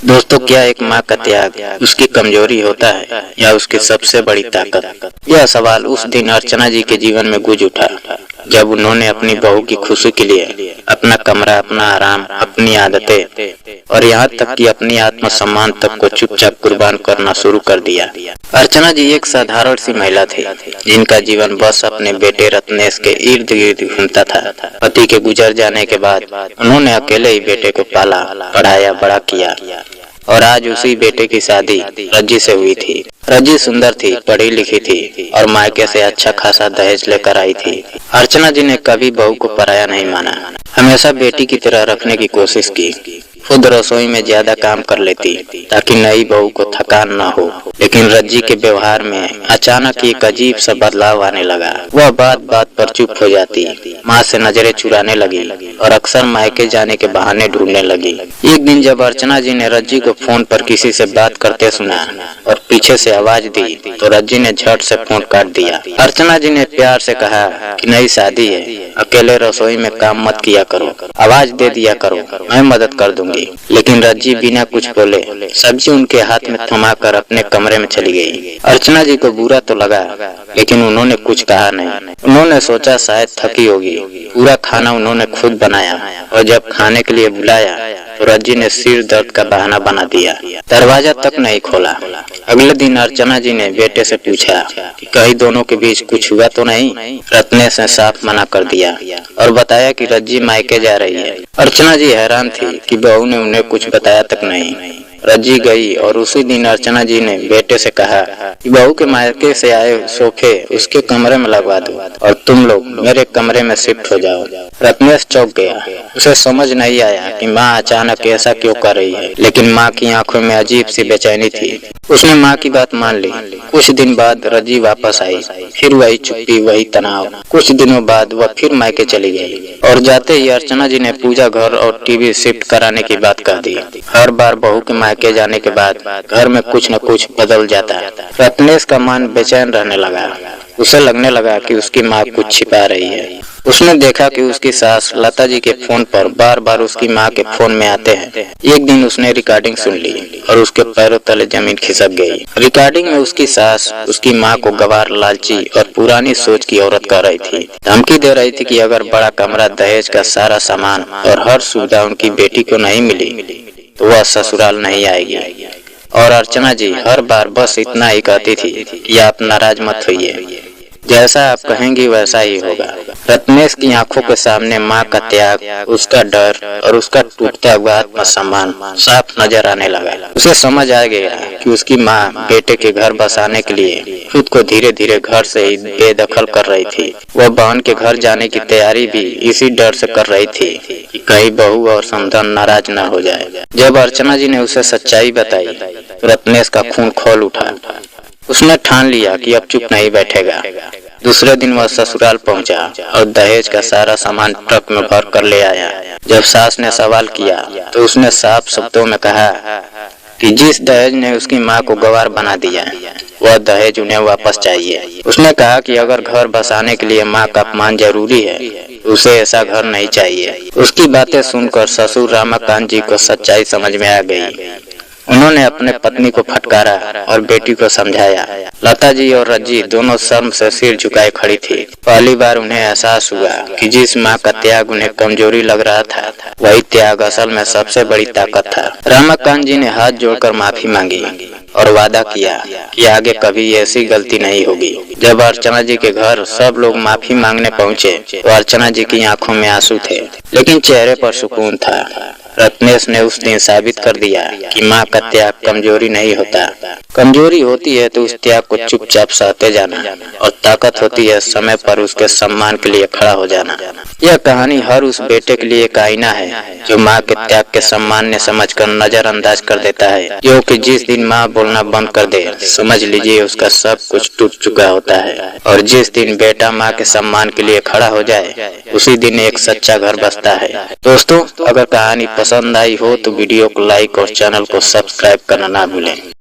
दोस्तों, क्या एक माँ का त्याग उसकी कमजोरी होता है या उसकी सबसे बड़ी ताकत? यह सवाल उस दिन अर्चना जी के जीवन में गूंज उठा जब उन्होंने अपनी बहू की खुशी के लिए अपना कमरा, अपना आराम, अपनी आदतें और यहाँ तक कि अपनी आत्मसम्मान तक को चुपचाप कुर्बान करना शुरू कर दिया। अर्चना जी एक साधारण सी महिला थी जिनका जीवन बस अपने बेटे रत्नेश के इर्द गिर्द घूमता था। पति के गुजर जाने के बाद उन्होंने अकेले ही बेटे को पाला, पढ़ाया, बड़ा किया और आज उसी बेटे की शादी रज्जी से हुई थी। रज्जी सुंदर थी, पढ़ी लिखी थी और मायके से अच्छा खासा दहेज लेकर आई थी। अर्चना जी ने कभी बहू को पराया नहीं माना, हमेशा बेटी की तरह रखने की कोशिश की। खुद रसोई में ज्यादा काम कर लेती ताकि नई बहू को थकान न हो। लेकिन रज्जी के व्यवहार में अचानक एक अजीब सा बदलाव आने लगा। वह बात बात पर चुप हो जाती, माँ से नजरें चुराने लगी और अक्सर मायके जाने के बहाने ढूंढने लगी। एक दिन जब अर्चना जी ने रज्जी को फोन पर किसी से बात करते सुना और पीछे से आवाज दी तो रज्जी ने झट से फोन काट दिया। अर्चना जी ने प्यार से कहा कि नई शादी है, अकेले रसोई में काम मत किया करो, आवाज दे दिया करो, मैं मदद कर दूंगी। लेकिन रज्जी बिना कुछ बोले सब्जी उनके हाथ में थमाकर अपने कमरे में चली गई। अर्चना जी को बुरा तो लगा लेकिन उन्होंने कुछ कहा नहीं। उन्होंने सोचा शायद थकी होगी। पूरा खाना उन्होंने खुद बनाया और जब खाने के लिए बुलाया तो रज्जी ने सिर दर्द का बहाना बना दिया, दरवाजा तक नहीं खोला। अगले दिन अर्चना जी ने बेटे से पूछा कि कहीं दोनों के बीच कुछ हुआ तो नहीं। रत्नेश ने साफ मना कर दिया और बताया कि रज्जी मायके जा रही है। अर्चना जी हैरान थी कि बहू ने उन्हें कुछ बताया तक नहीं। रज्जी गई और उसी दिन अर्चना जी ने बेटे से कहा कि बहू के मायके से आए सोफे उसके कमरे में लगवा दो और तुम लोग मेरे कमरे में शिफ्ट हो जाओ। रत्नेश चौंक गया, उसे समझ नहीं आया कि माँ अचानक ऐसा क्यों कर रही है, लेकिन माँ की आंखों में अजीब सी बेचैनी थी। उसने माँ की बात मान ली। कुछ दिन बाद रज्जी वापस आई, फिर वही चुप्पी, वही तनाव। कुछ दिनों बाद वह फिर मायके चली गई और जाते ही अर्चना जी ने पूजा घर और टीवी शिफ्ट कराने की बात कह दी। हर बार बहू के मायके जाने के बाद घर में कुछ न कुछ बदल जाता। रत्नेश का मन बेचैन रहने लगा। उसे लगने लगा कि उसकी माँ कुछ छिपा रही है। उसने देखा कि उसकी सास लता जी के फोन पर बार बार उसकी माँ के फोन में आते हैं। एक दिन उसने रिकॉर्डिंग सुन ली और उसके पैरों तले जमीन खिसक गई। रिकॉर्डिंग में उसकी सास उसकी माँ को गवार, लालची और पुरानी सोच की औरत कह रही थी। धमकी दे रही थी कि अगर बड़ा कमरा, दहेज का सारा सामान और हर सुविधा उनकी बेटी को नहीं मिली तो वह ससुराल नहीं आएगी। और अर्चना जी हर बार बस इतना ही कहती थी कि आप नाराज मत होइए, जैसा आप कहेंगी वैसा ही होगा। रत्नेश की आंखों के सामने माँ का त्याग, उसका डर और उसका टूटता हुआ आत्मसम्मान साफ नजर आने लगा। उसे समझ आ गया कि उसकी माँ बेटे के घर बसाने के लिए खुद को धीरे धीरे घर से ही बेदखल कर रही थी। वह बहन के घर जाने की तैयारी भी इसी डर से कर रही थी कि कहीं बहू और समधन नाराज न हो जाए। जब अर्चना जी ने उसे सच्चाई बताई तो रत्नेश का खून खौल उठा। उसने ठान लिया कि अब चुप नहीं बैठेगा। दूसरे दिन वह ससुराल पहुंचा और दहेज का सारा सामान ट्रक में भर कर ले आया। जब सास ने सवाल किया तो उसने साफ शब्दों में कहा कि जिस दहेज ने उसकी माँ को गवार बना दिया वह दहेज उन्हें वापस चाहिए। उसने कहा कि अगर घर बसाने के लिए माँ का अपमान जरूरी है तो उसे ऐसा घर नहीं चाहिए। उसकी बातें सुनकर ससुर रमाकांत जी को सच्चाई समझ में आ गई। उन्होंने अपने पत्नी को फटकारा और बेटी को समझाया। लता जी और रज्जी दोनों शर्म से सिर झुकाए खड़ी थी। पहली बार उन्हें एहसास हुआ कि जिस माँ का त्याग उन्हें कमजोरी लग रहा था वही त्याग असल में सबसे बड़ी ताकत था। रमाकांत जी ने हाथ जोड़कर माफी मांगी और वादा किया कि आगे कभी ऐसी गलती नहीं होगी। जब अर्चना जी के घर सब लोग माफी मांगने पहुँचे तो अर्चना जी की आंखों में आंसू थे लेकिन चेहरे पर सुकून था। रत्नेश ने उस दिन साबित कर दिया कि माँ का त्याग कमजोरी नहीं होता। कमजोरी होती है तो उस त्याग को चुपचाप सहते जाना और ताकत होती है समय पर उसके सम्मान के लिए खड़ा हो जाना। यह कहानी हर उस बेटे के लिए एक आईना है जो माँ के त्याग के सम्मान समझकर नजरअंदाज कर देता है, क्योंकि जिस दिन माँ बोलना बंद कर दे समझ लीजिए उसका सब कुछ टूट चुका होता है। और जिस दिन बेटा माँ के सम्मान के लिए खड़ा हो जाए उसी दिन एक सच्चा घर बसता है। दोस्तों, अगर कहानी पसंद आई हो तो वीडियो को लाइक और चैनल को सब्सक्राइब करना ना भूलें।